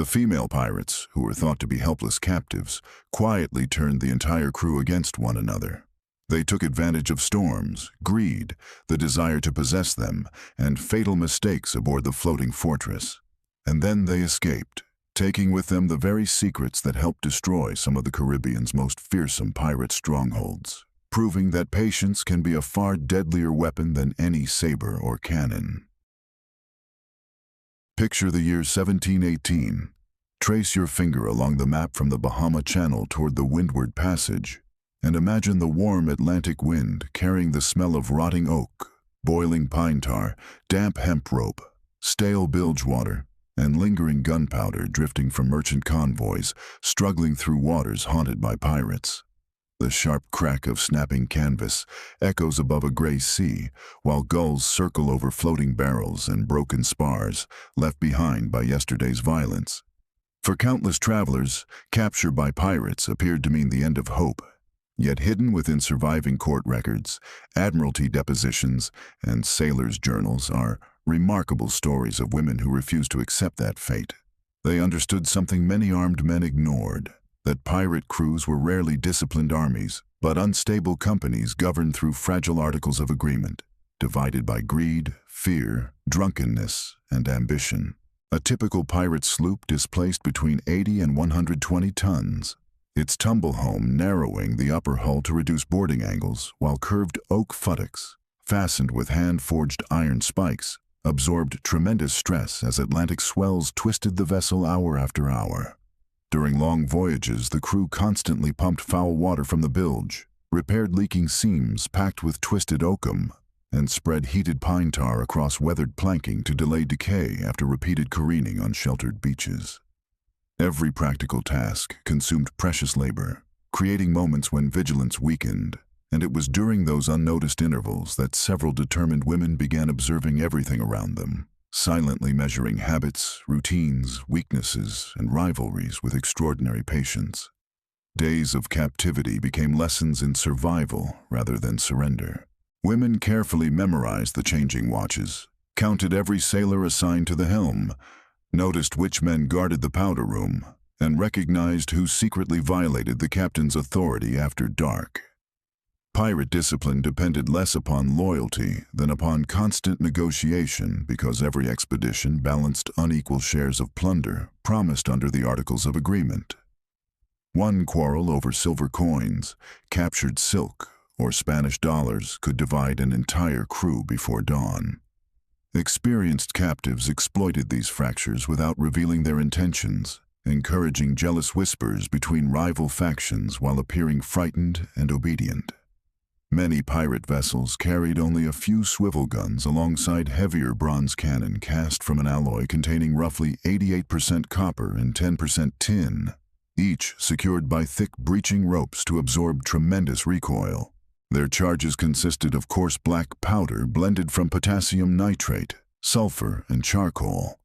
The female pirates, who were thought to be helpless captives, quietly turned the entire crew against one another. They took advantage of storms, greed, the desire to possess them, and fatal mistakes aboard the floating fortress. And then they escaped, taking with them the very secrets that helped destroy some of the Caribbean's most fearsome pirate strongholds, proving that patience can be a far deadlier weapon than any saber or cannon. Picture the year 1718. Trace your finger along the map from the Bahama Channel toward the Windward Passage, and imagine the warm Atlantic wind carrying the smell of rotting oak, boiling pine tar, damp hemp rope, stale bilge water, and lingering gunpowder drifting from merchant convoys struggling through waters haunted by pirates. The sharp crack of snapping canvas echoes above a gray sea, while gulls circle over floating barrels and broken spars left behind by yesterday's violence. For countless travelers, capture by pirates appeared to mean the end of hope. Yet hidden within surviving court records, admiralty depositions, and sailors' journals are remarkable stories of women who refused to accept that fate. They understood something many armed men ignored, that pirate crews were rarely disciplined armies, but unstable companies governed through fragile articles of agreement, divided by greed, fear, drunkenness, and ambition. A typical pirate sloop displaced between 80 and 120 tons, its tumble home narrowing the upper hull to reduce boarding angles, while curved oak futtocks, fastened with hand-forged iron spikes, absorbed tremendous stress as Atlantic swells twisted the vessel hour after hour. During long voyages, the crew constantly pumped foul water from the bilge, repaired leaking seams packed with twisted oakum, and spread heated pine tar across weathered planking to delay decay after repeated careening on sheltered beaches. Every practical task consumed precious labor, creating moments when vigilance weakened, and it was during those unnoticed intervals that several determined women began observing everything around them, silently measuring habits, routines, weaknesses, and rivalries with extraordinary patience. Days of captivity became lessons in survival rather than surrender. Women carefully memorized the changing watches, counted every sailor assigned to the helm, noticed which men guarded the powder room, and recognized who secretly violated the captain's authority after dark. Pirate discipline depended less upon loyalty than upon constant negotiation because every expedition balanced unequal shares of plunder promised under the Articles of Agreement. One quarrel over silver coins, captured silk, or Spanish dollars could divide an entire crew before dawn. Experienced captives exploited these fractures without revealing their intentions, encouraging jealous whispers between rival factions while appearing frightened and obedient. Many pirate vessels carried only a few swivel guns alongside heavier bronze cannon cast from an alloy containing roughly 88% copper and 10% tin, each secured by thick breeching ropes to absorb tremendous recoil. Their charges consisted of coarse black powder blended from potassium nitrate, sulfur, and charcoal,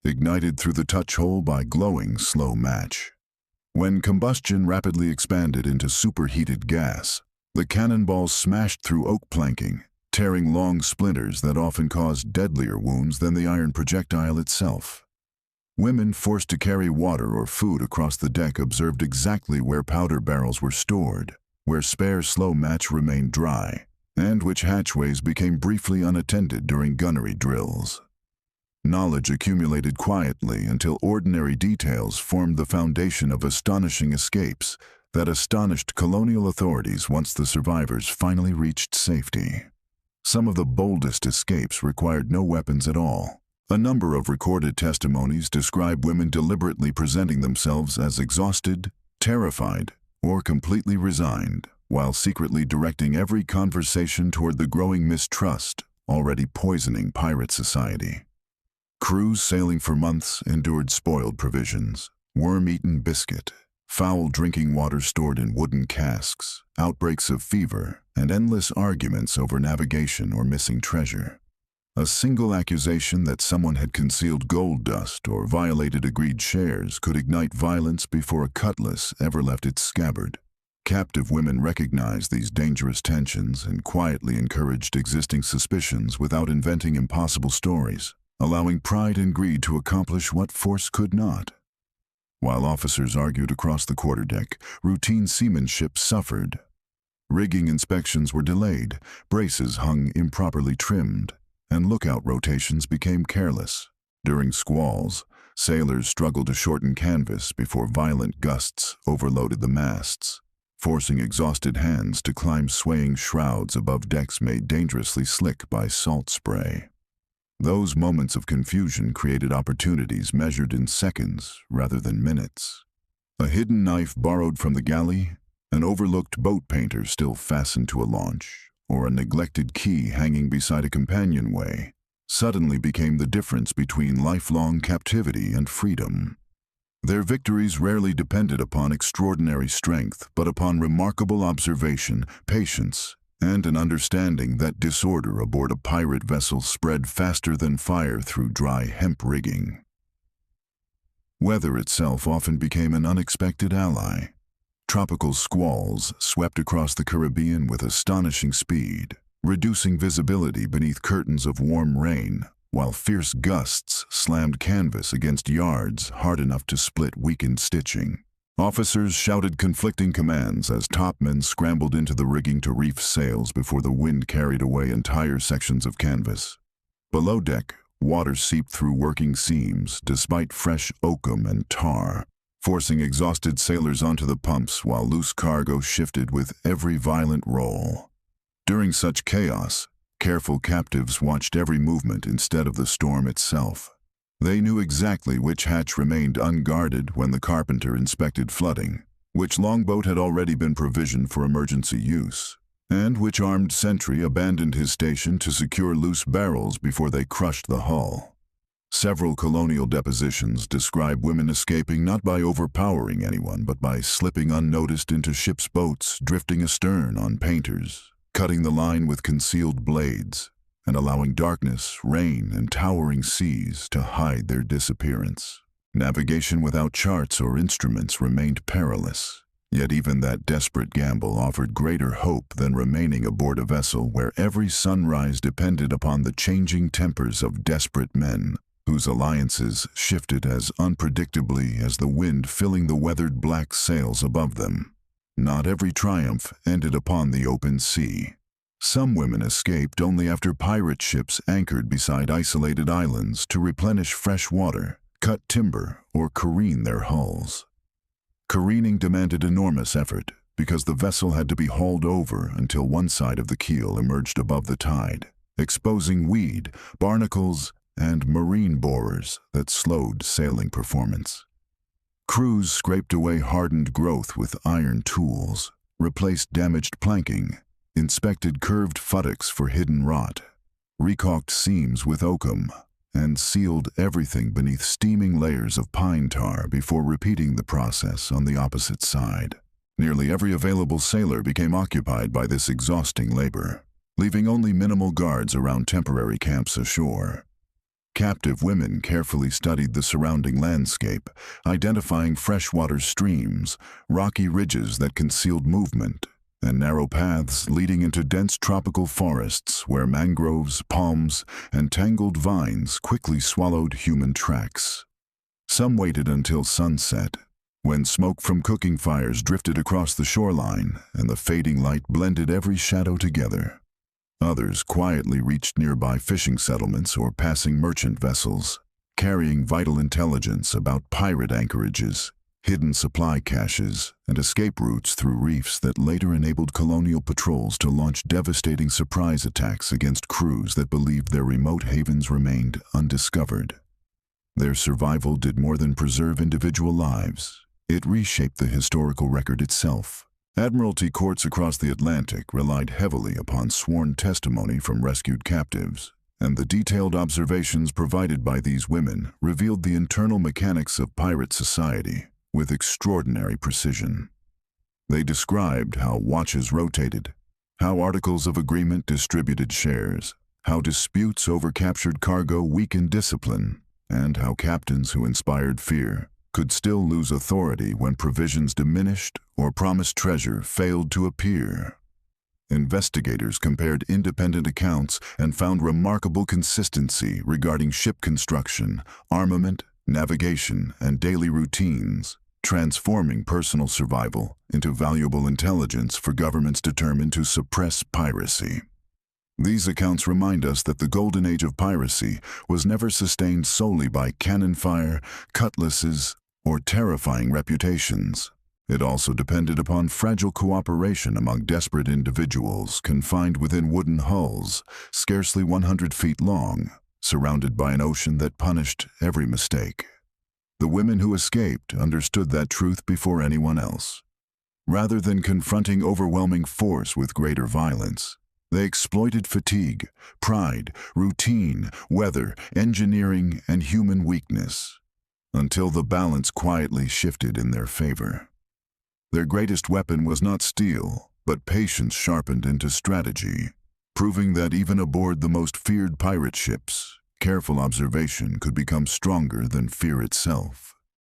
ignited through the touch hole by glowing slow match. When combustion rapidly expanded into superheated gas, the cannonballs smashed through oak planking, tearing long splinters that often caused deadlier wounds than the iron projectile itself. Women forced to carry water or food across the deck observed exactly where powder barrels were stored, where spare slow match remained dry, and which hatchways became briefly unattended during gunnery drills. Knowledge accumulated quietly until ordinary details formed the foundation of astonishing escapes that astonished colonial authorities once the survivors finally reached safety. Some of the boldest escapes required no weapons at all. A number of recorded testimonies describe women deliberately presenting themselves as exhausted, terrified, or completely resigned, while secretly directing every conversation toward the growing mistrust already poisoning pirate society. Crews sailing for months endured spoiled provisions, worm-eaten biscuit, foul drinking water stored in wooden casks, outbreaks of fever, and endless arguments over navigation or missing treasure. A single accusation that someone had concealed gold dust or violated agreed shares could ignite violence before a cutlass ever left its scabbard. Captive women recognized these dangerous tensions and quietly encouraged existing suspicions without inventing impossible stories, allowing pride and greed to accomplish what force could not. While officers argued across the quarterdeck, routine seamanship suffered. Rigging inspections were delayed, braces hung improperly trimmed, and lookout rotations became careless. During squalls, sailors struggled to shorten canvas before violent gusts overloaded the masts, forcing exhausted hands to climb swaying shrouds above decks made dangerously slick by salt spray. Those moments of confusion created opportunities measured in seconds rather than minutes. A hidden knife borrowed from the galley, an overlooked boat painter still fastened to a launch, or a neglected key hanging beside a companionway, suddenly became the difference between lifelong captivity and freedom. Their victories rarely depended upon extraordinary strength, but upon remarkable observation, patience, and an understanding that disorder aboard a pirate vessel spread faster than fire through dry hemp rigging. Weather itself often became an unexpected ally. Tropical squalls swept across the Caribbean with astonishing speed, reducing visibility beneath curtains of warm rain, while fierce gusts slammed canvas against yards hard enough to split weakened stitching. Officers shouted conflicting commands as topmen scrambled into the rigging to reef sails before the wind carried away entire sections of canvas. Below deck, water seeped through working seams despite fresh oakum and tar, forcing exhausted sailors onto the pumps while loose cargo shifted with every violent roll. During such chaos, careful captives watched every movement instead of the storm itself. They knew exactly which hatch remained unguarded when the carpenter inspected flooding, which longboat had already been provisioned for emergency use, and which armed sentry abandoned his station to secure loose barrels before they crushed the hull. Several colonial depositions describe women escaping not by overpowering anyone but by slipping unnoticed into ships' boats, drifting astern on painters, cutting the line with concealed blades, and allowing darkness, rain, and towering seas to hide their disappearance. Navigation without charts or instruments remained perilous, yet even that desperate gamble offered greater hope than remaining aboard a vessel where every sunrise depended upon the changing tempers of desperate men, whose alliances shifted as unpredictably as the wind filling the weathered black sails above them. Not every triumph ended upon the open sea. Some women escaped only after pirate ships anchored beside isolated islands to replenish fresh water, cut timber, or careen their hulls. Careening demanded enormous effort because the vessel had to be hauled over until one side of the keel emerged above the tide, exposing weed, barnacles, and marine borers that slowed sailing performance. Crews scraped away hardened growth with iron tools, replaced damaged planking, inspected curved futtocks for hidden rot, recaulked seams with oakum, and sealed everything beneath steaming layers of pine tar before repeating the process on the opposite side. Nearly every available sailor became occupied by this exhausting labor, leaving only minimal guards around temporary camps ashore. Captive women carefully studied the surrounding landscape, identifying freshwater streams, rocky ridges that concealed movement, and narrow paths leading into dense tropical forests where mangroves, palms, and tangled vines quickly swallowed human tracks. Some waited until sunset, when smoke from cooking fires drifted across the shoreline and the fading light blended every shadow together. Others quietly reached nearby fishing settlements or passing merchant vessels, carrying vital intelligence about pirate anchorages, hidden supply caches, and escape routes through reefs that later enabled colonial patrols to launch devastating surprise attacks against crews that believed their remote havens remained undiscovered. Their survival did more than preserve individual lives. It reshaped the historical record itself. Admiralty courts across the Atlantic relied heavily upon sworn testimony from rescued captives, and the detailed observations provided by these women revealed the internal mechanics of pirate society with extraordinary precision. They described how watches rotated, how articles of agreement distributed shares, how disputes over captured cargo weakened discipline, and how captains who inspired fear could still lose authority when provisions diminished or promised treasure failed to appear. Investigators compared independent accounts and found remarkable consistency regarding ship construction, armament, navigation, and daily routines, transforming personal survival into valuable intelligence for governments determined to suppress piracy. These accounts remind us that the Golden Age of Piracy was never sustained solely by cannon fire, cutlasses, or terrifying reputations. It also depended upon fragile cooperation among desperate individuals confined within wooden hulls, scarcely 100 feet long, surrounded by an ocean that punished every mistake. The women who escaped understood that truth before anyone else. Rather than confronting overwhelming force with greater violence, they exploited fatigue, pride, routine, weather, engineering, and human weakness, until the balance quietly shifted in their favor. Their greatest weapon was not steel, but patience sharpened into strategy, proving that even aboard the most feared pirate ships, careful observation could become stronger than fear itself.